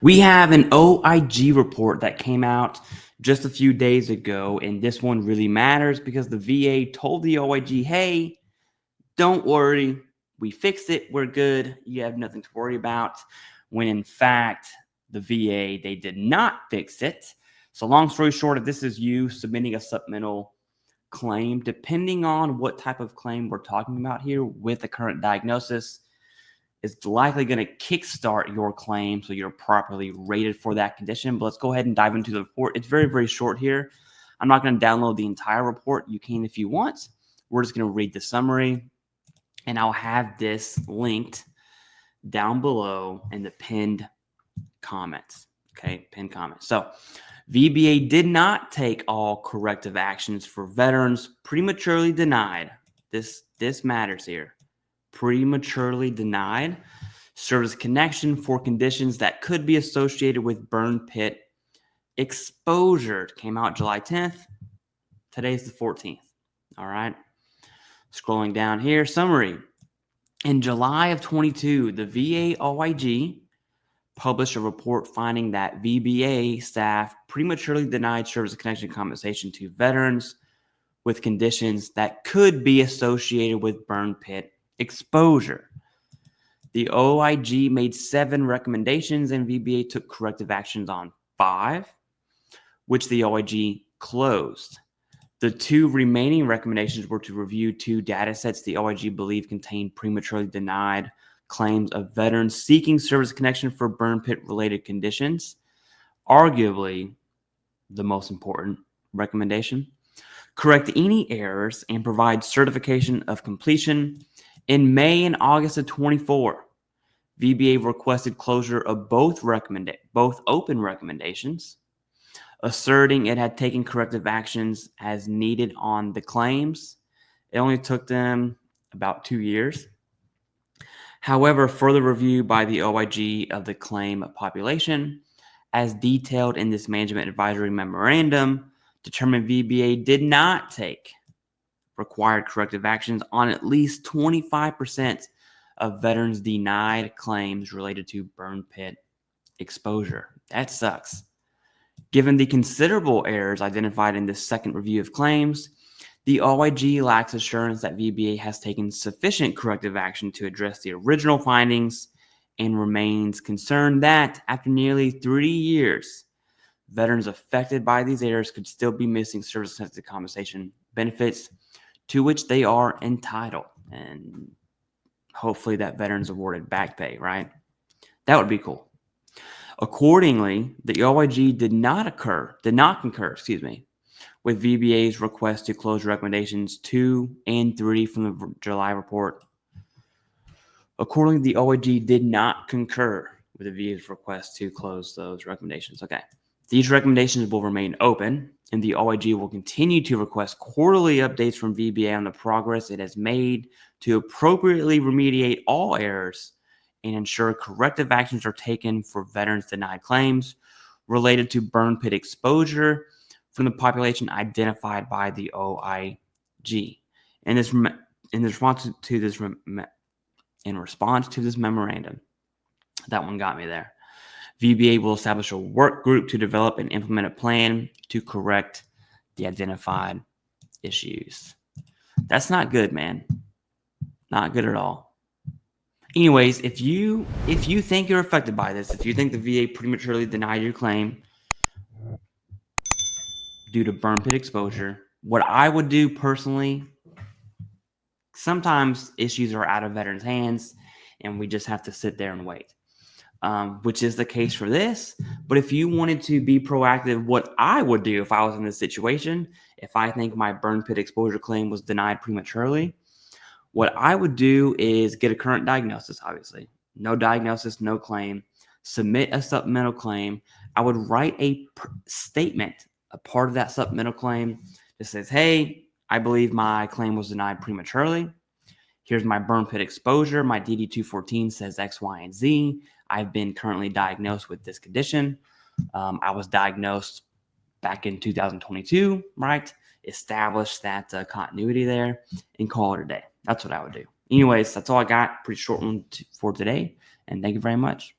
We have an OIG report that came out just a few days ago, and this one really matters because the VA told the OIG, hey, don't worry, we fixed it, we're good, you have nothing to worry about, when in fact, the VA, they did not fix it. So long story short, if this is you submitting a supplemental claim, depending on what type of claim we're talking about here with the current diagnosis, is likely going to kickstart your claim so you're properly rated for that condition. But let's go ahead and dive into the report. It's very, very short here. I'm not going to download the entire report. You can if you want. We're just going to read the summary, and I'll have this linked down below in the pinned comments. Okay, pinned comments. So VBA did not take all corrective actions for veterans prematurely denied. This matters here. Prematurely denied service connection for conditions that could be associated with burn pit exposure. It came out July 10th. Today's the 14th. All right. Scrolling down here, summary. In July of 22, the VA OIG published a report finding that VBA staff prematurely denied service connection compensation to veterans with conditions that could be associated with burn pit exposure. The OIG made 7 recommendations and VBA took corrective actions on 5, which the OIG closed. The 2 remaining recommendations were to review 2 data sets the OIG believed contained prematurely denied claims of veterans seeking service connection for burn pit related conditions. Arguably the most important recommendation. Correct any errors and provide certification of completion. In May and August of 24, VBA requested closure of both open recommendations, asserting it had taken corrective actions as needed on the claims. It only took them about 2 years. However, further review by the OIG of the claim population, as detailed in this management advisory memorandum, determined VBA did not take required corrective actions on at least 25% of veterans denied claims related to burn pit exposure. That sucks. Given the considerable errors identified in this second review of claims, the OIG lacks assurance that VBA has taken sufficient corrective action to address the original findings and remains concerned that after nearly 3 years, veterans affected by these errors could still be missing service-sensitive compensation benefits to which they are entitled. And hopefully that veteran's awarded back pay, right? That would be cool. Accordingly, the OIG did not concur, with VBA's request to close recommendations 2 and 3 from the July report. Accordingly, the OIG did not concur with the VA's request to close those recommendations. Okay. These recommendations will remain open, and the OIG will continue to request quarterly updates from VBA on the progress it has made to appropriately remediate all errors and ensure corrective actions are taken for veterans denied claims related to burn pit exposure from the population identified by the OIG. In response to this memorandum, that one got me there. VBA will establish a work group to develop and implement a plan to correct the identified issues. That's not good, man. Not good at all. Anyways, if you think you're affected by this, if you think the VA prematurely denied your claim due to burn pit exposure, what I would do personally, sometimes issues are out of veterans' hands and we just have to sit there and wait. Which is the case for this. But if you wanted to be proactive, what I would do if I was in this situation, if I think my burn pit exposure claim was denied prematurely, what I would do is get a current diagnosis, obviously. No diagnosis, no claim. Submit a supplemental claim. I would write a statement, a part of that supplemental claim that says, hey, I believe my claim was denied prematurely. Here's my burn pit exposure. My DD-214 says X, Y, and Z. I've been currently diagnosed with this condition. I was diagnosed back in 2022, right? Establish that continuity there and call it a day. That's what I would do. Anyways, that's all I got. Pretty short one for today. And thank you very much.